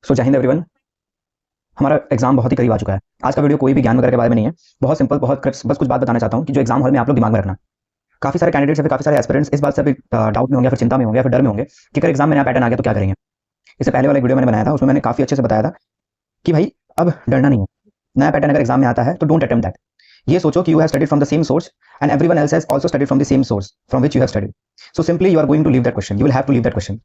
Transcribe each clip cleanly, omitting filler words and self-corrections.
जय हिंद एवरीवन। हमारा एग्जाम बहुत ही करीब आ चुका है। आज का वीडियो कोई भी ज्ञान वगैरह के बारे में नहीं है, बहुत सिंपल, बस कुछ बात बताना चाहता हूँ कि जो एग्जाम हॉल में आप लोग दिमाग में रखना। काफी सारे कैंडिडेट्स या फिर काफी सारे एस्पिरेंट्स इस बात से अभी डाउट में होंगे, या फिर चिंता में होंगे, या फिर डर में होंगे कि अगर एग्जाम में नया पैटर्न आ गया तो क्या करेंगे। इससे पहले वाला वीडियो मैंने बनाया था, उसमें मैंने काफी अच्छे से बताया था कि भाई अब डरना नहीं है। नया पैटर्न अगर एग्जाम में आता है तो डोंट अटेम्प्ट दैट। ये सोचो कि you have studied from the same source and everyone else has also studied from the same source from which you have studied. So simply you are going to leave that question, you will have to leave that question.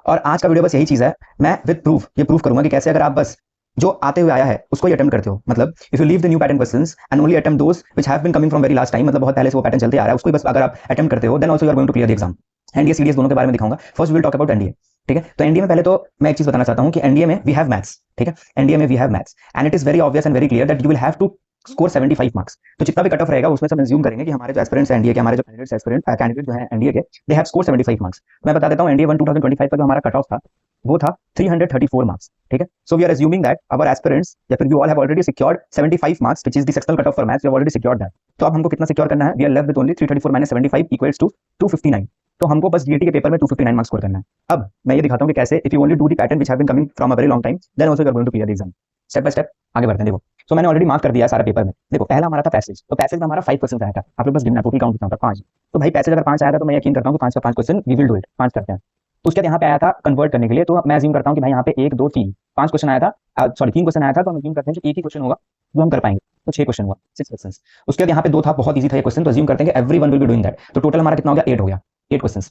और आज का video बस यही चीज है। मैं with proof ये proof करूंगा कि कैसे अगर आप बस जो आते हुए आया है उसको ही अटेम्प्ट करते हो, मतलब if you leave the new pattern questions and only attempt those which have been coming from very last time, मतलब बहुत पहले से वो पैटर्न चलते आ रहा है, उसको ही बस अगर आप अटेम्प्ट करते हो, then also you are going to clear the exam. NDA CDS दोनों के बारे में दिखाऊंगा। First will talk about NDA. ठीक है, तो एनडीए में पहले तो मैं एक चीज बताना चाहता हूं कि एनडीए में वी हैव मैथ्स। ठीक है, एनडीए में we have maths and it is very obvious and very clear that you will have to score 75 marks. तो जितना भी कट ऑफ रहेगा उसमें से हम अज्यूम करेंगे कि हमारे जो एस्पिरेंट्स हैं एनडीए के, हमारे जो कैंडिडेट जो है एनडीए के, दे हैव स्कोर 75 मार्क्स। मैं बता देता हूं एनडीए 1 2025 का जो हमारा कट ऑफ था वो था 334 मार्क्स। ठीक है, so we are assuming that our aspirants या फिर you all have already secured 75 marks which is the sectional cut off for maths, you have already secured that. तो अब हमको कितना सिक्योर करना है? We are left with only 334 minus 75 equals to 259। तो हमको बस जीएटी के पेपर में 259 मार्क्स स्कोर करना है। अब मैं ये दिखाता हूं कि कैसे, if you only do the pattern which have been coming from a very long time, then also you are going to clear the exam. Step by step आगे बढ़ते हैं। देखो, सो मैंने ऑलरेडी मार्क कर दिया है सारा पेपर में। देखो, पहला हमारा था पैसेज, तो पैसेज में हमारा 5% आया था। आप लोग बस गिनना, टोटल काउंट कितना था? 5। तो भाई पैसेज अगर 5 आया था तो मैं यकीन करता हूं कि 5 का 5 question we will do it, 5 करते हैं। तो उसके बाद यहाँ पे आया था कन्वर्ट करने के लिए, तो मैं अज्यूम करता हूँ कि भाई यहाँ पे 1 2 3 5 क्वेश्चन आया था, सॉरी 3 क्वेश्चन आया था, तो हम अज्यूम करते हैं कि एक ही क्वेश्चन होगा जो हम कर पाएंगे। तो 6 क्वेश्चन हुआ, 6 क्वेश्चन। उसके बाद यहाँ पे 2 था, बहुत ईजी था ये क्वेश्चन, तो अज्यूम करते हैं कि everyone will be doing that. तो टोटल हमारा कितना हो गया? 8 हो गया, 8 क्वेश्चन।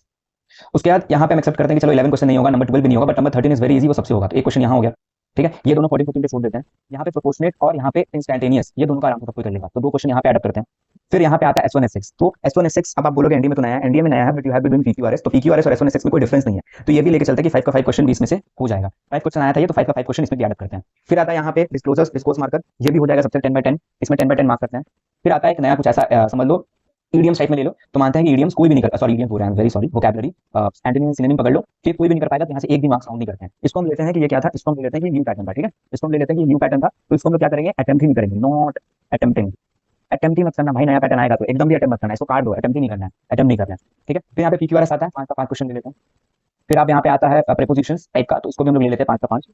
उसके बाद यहाँ पे हम एक्सेप्ट करते हैं कि चलो 11 क्वेश्चन नहीं होगा, नंबर 12 भी नहीं होगा, but number 13 is very easy, वो सबसे होगा। तो एक क्वेश्चन यहाँ हो गया। ठीक है, ये दोनों 40 15 पे छोड़ देते हैं। यहाँ पे प्रोपोर्शनेट और यहाँ पे इंस्टेंटेनियस, ये दोनों का आराम से सब कोई कर लेगा। तो 2 क्वेश्चन यहाँ पे ऐड करते हैं। फिर यहाँ पे आता है S1 S6। तो S1 S6 अब आप बोलोगे एनडीए में तो नया है, एनडीए में नया है, but you have been doing PQRS. तो पीक्यूआरएस और S1 S6 में कोई डिफरेंस नहीं है, तो ये भी लेके चलते हैं कि 5 का 5 क्वेश्चन भी इसमें से हो जाएगा। 5 क्वेश्चन आया था ये, तो 5 का 5 क्वेश्चन इसमें भी ऐड करते हैं। फिर आता है यहाँ पे डिस्क्लोजर्स, डिस्कोर्स मार्कर, ये भी हो जाएगा सबसे 10/10, इसमें 10/10 मार्क करते हैं। फिर आता है एक नया कुछ ऐसा, समझ लो ईडियम्स टाइप में ले लो, तो मानते हैं कि ईडियम्स कोई भी नहीं कर, सॉरी ईडियम हो रहा है, very sorry, vocabulary, antonym synonym पकड़ लो, फिर कोई भी नहीं कर पाएगा, तो यहाँ से एक भी मार्क्स काउंट नहीं करते हैं। इसको हम लेते हैं कि ये क्या था, इसको हम ले लेते हैं कि न्यू पैटर्न था। ठीक है, इसको हम ले लेते हैं कि न्यू पैटर्न था, तो इसको हम लोग क्या करेंगे? अटेम्प्ट ही नहीं करेंगे, नॉट अटेम्प्टिंग। अटेम्प्ट ही मत करना भाई, नया पैटर्न आएगा तो एकदम भी अटेम्प्ट मत करना, इसको काट दो, अटेम्प्ट ही नहीं करना है, अटेम्प्ट नहीं करना है। ठीक है, फिर यहाँ पे पीक्यूआरएस आता है, 5 का 5 क्वेश्चन ले लेते हैं। फिर आप यहाँ पे आता है प्रीपोजिशंस टाइप का, तो इसको भी हम लोग ले लेते हैं 5 का 5।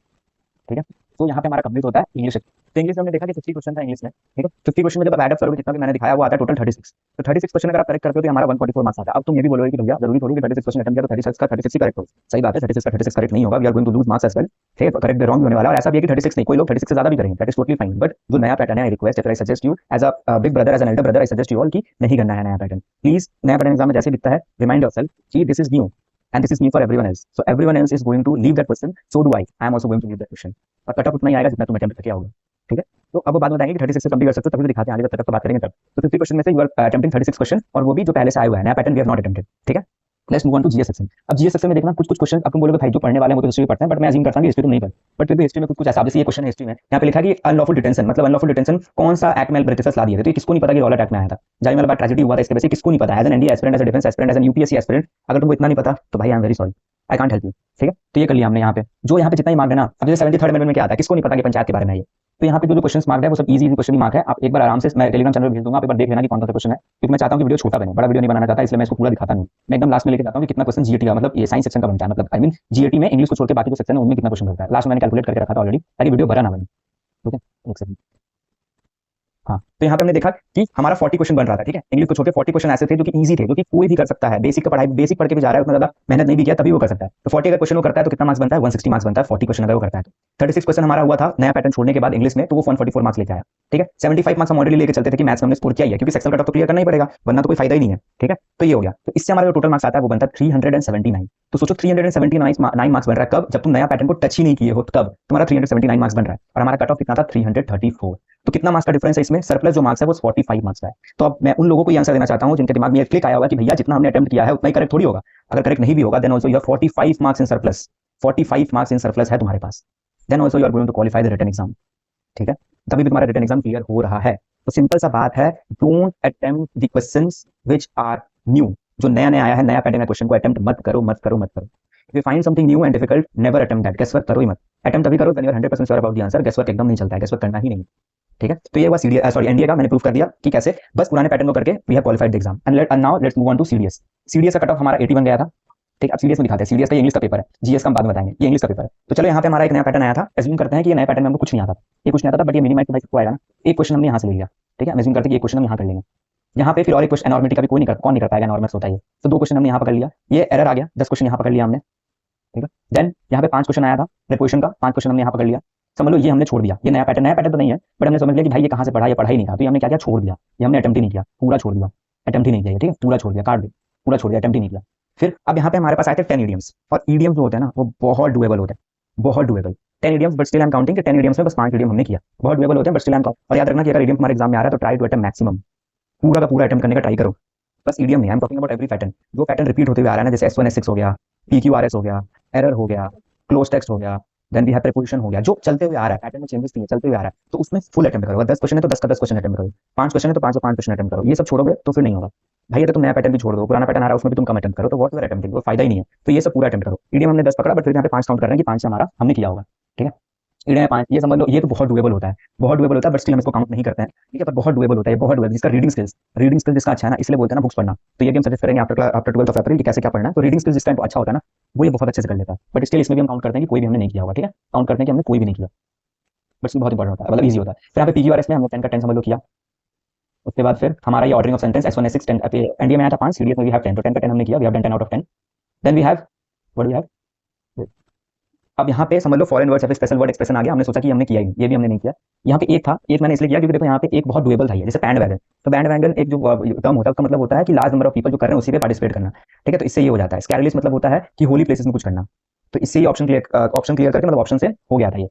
ठीक है, तो यहाँ पे हमारा कंप्लीट होता है इंग्लिश। तो इंग्लिश में हमने देखा कि 50 क्वेश्चन था इंग्लिश में। ठीक है, 50 क्वेश्चन में जब आप ऐड अप करोगे जितना भी मैंने दिखाया वो आता है टोटल 36। तो 36 क्वेश्चन अगर आप करेक्ट करते हो तो हमारा 144 मार्क्स आता है। अब तुम ये भी बोलोगे कि भैया जरूरी थोड़ी कि 36 क्वेश्चन अटेम्प्ट किया तो 36 का 36 ही करेक्ट हो। सही बात है, 36 का 36 करेक्ट नहीं होगा, we are going to lose marks as well. ठीक है, तो करेक्ट रॉन्ग होने वाला, और ऐसा भी है कि 36 नहीं, कोई लोग 36 से ज्यादा भी करेंगे, that is totally fine. But जो नया पैटर्न है, I request, I suggest you as a big brother, as an elder brother, I suggest you all कि नहीं करना है नया पैटर्न। प्लीज, नया पैटर्न एग्जाम में जैसे दिखता है, रिमाइंड योरसेल्फ कि this is new and this is new for everyone else, so everyone else is going to leave that question, so do I am also going to leave that question। और cut off उतना ही आएगा जितना तुम attempt करके आओगे। ठीक है, तो अब वो बात बताएंगे कि 36 से कम भी कर सकते हो, तभी तो दिखाते हैं आगे, तब तक तो बात करेंगे तब। तो 50 क्वेश्चन में से यू आर अटेम्प्टिंग 36 क्वेश्चन, और वो भी जो पहले से आए हुए हैं, नया pattern we have not attempted. ठीक है, let's move on to GS section. अब जीएस सेक्शन में देखना कुछ क्वेश्चन, अब तुम बोलोगे भाई जो पढ़ने वाले हैं वो तो हिस्ट्री पढ़ते हैं, बट मैं अज्यूम करता हूं कि हिस्ट्री तो नहीं पढ़, बट फिर भी हिस्ट्री में कुछ ऐसा, जैसे ये क्वेश्चन है हिस्ट्री में, यहाँ पे लिखा कि अनलॉफुल डिटेंशन, मतलब अनलॉफुल डिटेंशन कौन सा एक्ट में ब्रिटिशर्स ला दिए थे, तो किसको नहीं पता कि रॉलेट एक्ट में आया था, जालियांवाला ट्रेजेडी हुआ था, इसके वजह से किसको नहीं पता, as an NDA aspirant, as a defence aspirant, as an UPSC aspirant, अगर तुमको इतना नहीं पता तो भाई I am very sorry, I can't help you. ठीक है, तो ये कर लिया हमने यहाँ पे, जो यहाँ पे जितना ही मार्क है ना। अब जैसे 73rd अमेंडमेंट में क्या आता है, किसको नहीं पता कि पंचायत के बारे में है ये, तो यहाँ पे जो क्वेश्चन मार्क है वो सब इजी क्वेश्चन ही मार्क है। आप एक बार आराम से, मैं टेलीग्राम चैनल भेज दूंगा, आप एक बार देख लेना कि कौन सा क्वेश्चन है, क्योंकि मैं चाहता हूँ कि वीडियो छोटा बने, बड़ा वीडियो नहीं बनाना चाहता, इसलिए मैं इसको पूरा दिखाता नहीं, मैं एकदम लास्ट में लेके जाता हूँ कि कितना क्वेश्चन जीएटी का, मतलब ये साइंस सेक्शन का बनता है, मतलब आई मीन जीएटी में इंग्लिश को छोड़ के बाकी जो सेक्शन है उनमें कितना क्वेश्चन होता है, लास्ट में मैंने कैलकुलेट करके रखा था ऑलरेडी, ताकि वीडियो बड़ा ना बने। ठीक है, एक सेकंड। हाँ, तो यहाँ पे हमने देखा कि हमारा 40 क्वेश्चन बन रहा था। ठीक है, इंग्लिश को छोड़ के 40 क्वेश्चन ऐसे थे जो कि इजी थे, जो कि कोई भी कर सकता है, बेसिक का पढ़ाई, बेसिक पढ़ के भी जा रहा है, उतना ज्यादा मेहनत नहीं भी किया तभी वो कर सकता है। तो 40 का क्वेश्चन वो करता है तो कितना मार्क्स बनता है? 160 मार्क्स बनता है, 40 क्वेश्चन अगर वो करता है तो। 36 क्वेश्चन हमारा हुआ था नया पैटर्न छोड़ने के बाद इंग्लिश में, तो वो 144 मार्क्स लेके आया। ठीक है, 75 मार्क्स हम ऑलरेडी लेके चलते थे कि मैथ्स में हमने स्कोर किया ही है, क्योंकि सेक्शनल कट ऑफ तो क्लियर करना ही पड़ेगा, वरना तो कोई फायदा ही नहीं है। ठीक है, तो ये हो गया। तो इससे हमारा जो टोटल मार्क्स आता है वो बनता है 379। तो सोचो 379 मार्क्स बन रहा है कब? जब तुम नया पैटर्न को टच ही नहीं किए हो, तब तुम्हारा 379 मार्क्स बन रहा है, और हमारा कट ऑफ कितना था? 334। तो कितना मार्क्स का डिफरेंस है इसमें? सरप्लस जो मार्क्स है वो 45 मार्क्स का है। तो अब मैं उन लोगों को ये आंसर देना चाहता हूं जिनके दिमाग में ये क्लिक आया होगा कि भैया जितना हमने अटेम्प्ट किया है उतना ही करेक्ट थोड़ी होगा। अगर करेक्ट नहीं भी होगा then also you have 45 marks in surplus, 45 marks in surplus है तुम्हारे पास, then also you are going to qualify the written exam. ठीक है, तभी भी तुम्हारा रिटन एग्जाम क्लियर हो रहा है। तो सिंपल सा बात है, don't attempt the questions which are new. जो नया नया आया है, नया पैटर्न का क्वेश्चन को अटेम्प्ट मत करो, मत करो, मत करो। If you find something new and difficult, never attempt that. Guesswork करो ही मत। Attempt तभी करो when you are 100% sure about the answer. Guesswork एकदम नहीं चलता है, guesswork करना ही नहीं। ठीक है, तो ये हुआ सीडीएस, सॉरी एनडीए का मैंने प्रूफ कर दिया कि कैसे बस पुराने पैटर्न को करके we have qualified the exam. And now let's move on to CDS. CDS का कट ऑफ हमारा 80 बन गया था। ठीक है, अब सीडीएस में दिखाते हैं। सीडीएस का ये इंग्लिश का पेपर है, जीएस का हम बाद में बताएंगे। ये इंग्लिश का पेपर है। तो चलो यहाँ पे हमारा एक नया पैटर्न आया था। एज्यूम करते हैं कि ये नया पैटर्न में हमको कुछ नहीं आता था, ये कुछ नहीं आता था, बट ये मिनिमाइज भाई सबको आएगा ना। एक क्वेश्चन हमने यहाँ से ले लिया, ठीक है, एज्यूम करते हैं कि ये क्वेश्चन हम यहाँ कर लेंगे। यहाँ पे फिर और एक क्वेश्चन एनॉर्मलिटी का भी कोई नहीं कर, कौन नहीं कर पाएगा, एनॉर्मस होता है ये। तो 2 क्वेश्चन हमने यहाँ पकड़ लिया, ये एरर आ गया, 10 क्वेश्चन यहाँ पकड़ लिया हमने, ठीक है। देन यहाँ पे 5 क्वेश्चन आया था प्रीपोजिशन का, 5 क्वेश्चन हमने यहाँ पकड़ लिया। समझ लो ये हमने छोड़ दिया, ये नया पैटर्न तो नहीं है, बट हमने समझ लिया कि भाई ये कहाँ से पढ़ा, ये पढ़ा ही नहीं था, तो ये हमने क्या किया, छोड़ दिया। ये हमने अटेम्प्ट ही नहीं किया, पूरा छोड़ दिया, अटेम्प्ट ही नहीं किया, ठीक है, पूरा छोड़ दिया, काट दे, पूरा छोड़ दिया, अटेम्प्ट ही नहीं किया। फिर अब यहाँ पे हमारे पास आए थे 10 इडियम्स, और इडियम्स जो होते हैं ना वो बहुत डुएबल होते हैं, बहुत doable. 10 idioms, but still I am counting कि 10 इडियम्स में बस 5 इडियम हमने किया, बहुत डुएबल होते हैं, but still I am count. और याद रखना कि अगर इडियम हमारे एग्जाम में आ रहा है तो ट्राई टू अटेम्प्ट मैक्सिमम, पूरा का पूरा अटेम्प्ट करने का ट्राई करो। बस ईडीएम नहीं, I am talking about every pattern, जो पैटर्न रिपीट होते हुए आ रहा है ना, जैसे S1 S6 हो गया, PQRS हो गया, एरर हो गया, क्लोज टेक्स्ट हो गया, देन वी हैव प्रीपोजिशन हो गया, जो चलते हुए आ रहा है, पैटर्न में चेंजेस नहीं है, चलते हुए आ रहा है, तो उसमें फुल अटेम्प्ट करो। 10 क्वेश्चन है तो 10 का 10 क्वेश्चन अटेम्प्ट करो, 5 क्वेश्चन है तो 5 का 5 क्वेश्चन अटेम्प्ट करो। ये सब छोड़ोगे तो फिर नहीं होगा भाई। अगर तुम नया पैटर्न भी छोड़ दो, पुराना पैटर्न आ रहा है उसमें भी तुम कम अटेम्प्ट करो, तो व्हाट यू आर अटेम्प्टिंग, वो फायदा ही नहीं है। तो ये सब पूरा अटेम्प्ट करो। ईडीएम हमने 10 पकड़ा, बट फिर यहाँ पे 5 काउंट कर रहे हैं कि 5 से हमारा हमने किया होगा, ठीक है। ईडीएम 5, ये समझ लो, ये तो बहुत डुएबल होता है, बहुत डुएबल होता है, बट स्टिल हम इसको काउंट नहीं करते हैं, ठीक है, पर बहुत डुएबल होता है, बहुत डुएबल। जिसका रीडिंग स्किल जिसका अच्छा है ना, इसलिए बोलते हैं ना बुक्स पढ़ना। तो ये भी हम सजेस्ट करेंगे आफ्टर 12th ऑफ अप्रैल कि कैसे क्या पढ़ना है। तो रीडिंग स्किल जिसका अच्छा होता है ना, वो ये बहुत अच्छे से कर लेता है, बट स्टिल इसमें भी हम काउंट करते हैं कि कोई भी हमने नहीं किया होगा, ठीक है, काउंट करते हैं कि हमने कोई भी नहीं किया, बट बहुत इंपॉर्टेंट होता है, मतलब ईजी होता है। फिर यहाँ पे पीक्यूआरएस में हमने 10 का 10 समझ लो किया। उसके बाद फिर हमारा ये ordering of sentence S1 S6 10 NDA में आया था 5, सीडीएस में वी हैव 10, तो 10 का 10 हमने किया, we have done 10 out of 10। Then we have what we have, अब यहाँ पे समझ लो फॉरेन वर्ड्स या फिर स्पेशल वर्ड एक्सप्रेशन आ गया, हमने सोचा कि हमने किया ही नहीं, ये भी हमने नहीं किया। यहाँ पे एक था, एक मैंने इसलिए किया क्योंकि देखो यहाँ पे एक बहुत डुएबल था, जैसे बैंड वैगन। तो बैंड वैगन एक जो टर्म होता है, उसका मतलब होता है कि लार्ज नंबर ऑफ पीपल जो कर रहे हैं उसी पे पार्टिसिपेट करना, ठीक है। तो इससे ये हो जाता है। स्कैरलिस मतलब होता है कि होली प्लेसेस में कुछ करना, तो इससे ये ऑप्शन क्लियर करके मतलब ऑप्शन से हो गया था ये,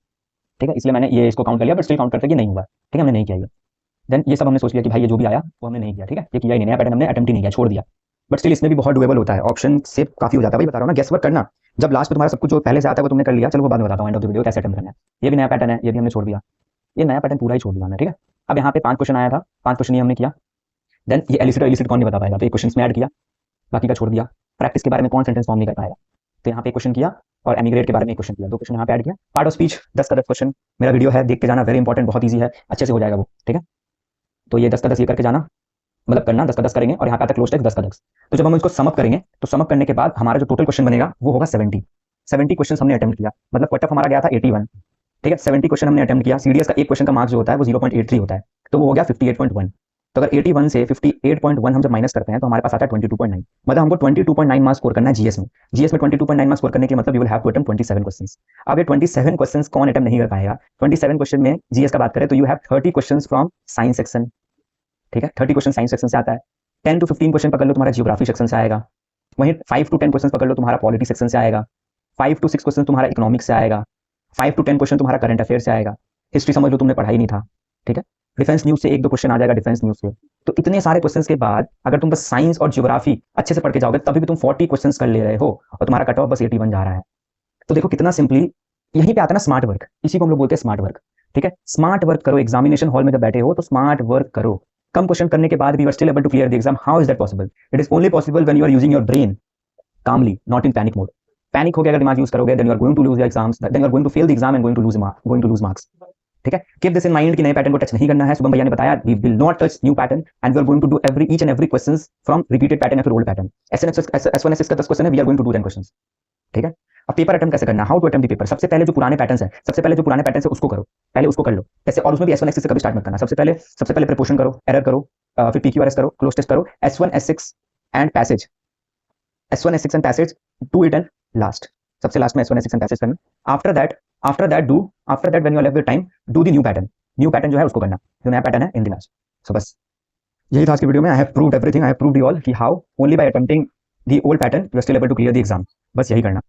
ठीक है, इसलिए मैंने ये इसको काउंट कर लिया, बट स्टिल काउंट करते कि नहीं हुआ, ठीक है, हमने नहीं किया ये। देन ये सब हमने सोच लिया कि भाई ये जो भी आया वो हमने नहीं किया, ठीक है, ये किया ही नहीं, नया पैटर्न हमने अटेम्प्ट ही नहीं किया, छोड़ दिया। बट स्टिल इसमें भी बहुत डुएबल होता है, ऑप्शन से काफी हो जाता है, भाई बता रहा हूँ ना, गेस वर्क करना। जब लास्ट में तुम्हारा सब कुछ जो पहले से आता है वो तुमने कर लिया, चलो वो बाद में बताता हूँ एंड ऑफ द वीडियो कैसे अटेम्प्ट करना है। ये भी नया पैटर्न है, ये भी हमने छोड़ दिया, ये नया पैटर्न पूरा ही छोड़ दिया हमने, ठीक है। अब यहाँ पे 5 क्वेश्चन आया था, 5 क्वेश्चन ही हमने किया। देन ये एलिसिट और इलिसिट कौन नहीं बता पाएगा, तो एक क्वेश्चन में ऐड किया, बाकी का छोड़ दिया। प्रैक्टिस के बारे में कौन सेंटेंस फॉर्म नहीं कर पाएगा, तो यहाँ पे क्वेश्चन किया, और एमिग्रेट के बारे में एक क्वेश्चन किया, 2 क्वेश्चन यहाँ पे ऐड किया। पार्ट ऑफ स्पीच 10 का 10 क्वेश्चन, मेरा वीडियो है, देख के जाना, वेरी इंपॉर्टेंट, बहुत ईजी है, अच्छे से हो जाएगा वो, ठीक है। तो ये 10 का 10 ये करके जाना, मतलब करना 10 का 10 करेंगे, और यहाँ पे आता है क्लोज टेक्स्ट 10 का 10। तो जब हम इसको समअप करेंगे, तो समअप करने के बाद हमारा जो टोटल क्वेश्चन बनेगा वो होगा 70 क्वेश्चन हमने अटेम्प्ट किया, मतलब कट ऑफ हमारा गया था 81, ठीक है। 70 क्वेश्चन हमने अटेम्प्ट किया। सीडीएस का एक क्वेश्चन का मार्क्स जो होता है वो 0.83 होता है, तो वो हो गया 58.1। तो अगर 81 से 58.1 हम जब माइनस करते हैं तो हमारे पास आता है 22.9, मतलब हमको 22.9 मार्क्स स्कोर करना है जीएस में। जीएस में 22.9 मार्क्स स्कोर करने के मतलब you will have to attempt 27 questions. अब ये 27 क्वेश्चंस कौन अटेम्प्ट नहीं कर पाएगा? 27 क्वेश्चन में जीएस का बात करें तो you have 30 questions from science section, ठीक है, 30 क्वेश्चन साइंस सेक्शन से आता है। 10 to 15 क्वेश्चन पकड़ लो तुम्हारा जियोग्राफी सेक्शन से आएगा। वहीं 5 to 10 क्वेश्चन पकड़ लो तुम्हारा पॉलिटी सेक्शन से आएगा। 5 to 6 क्वेश्चन तुम्हारा इकोनॉमिक्स से आएगा। 5 to 10 क्वेश्चन तुम्हारा करंट अफेयर से आएगा। हिस्ट्री समझ लो तुमने पढ़ा ही नहीं था, ठीक है। डिफेंस न्यूज से 1-2 क्वेश्चन आ जाएगा डिफेंस न्यूज से। तो इतने सारे क्वेश्चंस के बाद अगर तुम बस साइंस और जियोग्राफी अच्छे से पढ़ के जाओगे तभी भी तुम 40 क्वेश्चंस कर ले रहे हो और तुम्हारा कट ऑफ बस 81 जा रहा है। तो देखो कितना सिंपली यहीं पे आता है ना स्मार्ट वर्क, इसी को हम लोग बोलते हैं स्मार्ट वर्क, ठीक है। स्मार्ट वर्क करो, एग्जामिनेशन हॉल में जब बैठे हो तो स्मार्ट वर्क करो। कम क्वेश्चन करने के बाद भी you are still able to clear the exam. How is that possible? It is only possible when you are using your brain calmly, not in panic mode. Panic हो गया अगर दिमाग use करोगे then you are going to lose the exams, then you are going to fail the exam and going to lose marks, ठीक है। Keep this in mind कि नए pattern को टच नहीं करना है। शुभम भैया ने बताया we will not touch new pattern and we are going to do each and every questions from repeated pattern या फिर ओल्ड पैटर्न। S1 S6 का 10 क्वेश्चन है, we are going to do 10 questions, ठीक है। अब पेपर अटेम्प्ट कैसे करना, how to attempt the paper. सबसे पहले जो पुराने पैटर्न्स है, सबसे पहले जो पुराने पैटर्न है उसको करो, पहले उसको कर लो ऐसे। और उसमें भी S1 S6 से कभी स्टार्ट मत करना। सबसे पहले प्रीपोजिशन करो, एरर करो, फिर PQRS करो, क्लोज टेस्ट करो, S1 S6 and passage, S1 S6 and passage, do it and last, सबसे लास्ट में S1 S6 एंड पैसेज करना। After that when you are left with time do the new pattern जो है उसको करना, जो नया पैटर्न है इन द लास्ट। सो बस यही था आज की वीडियो में। I have proved everything, I have proved you all कि how only by attempting the old pattern you are still able to clear the exam. बस यही करना।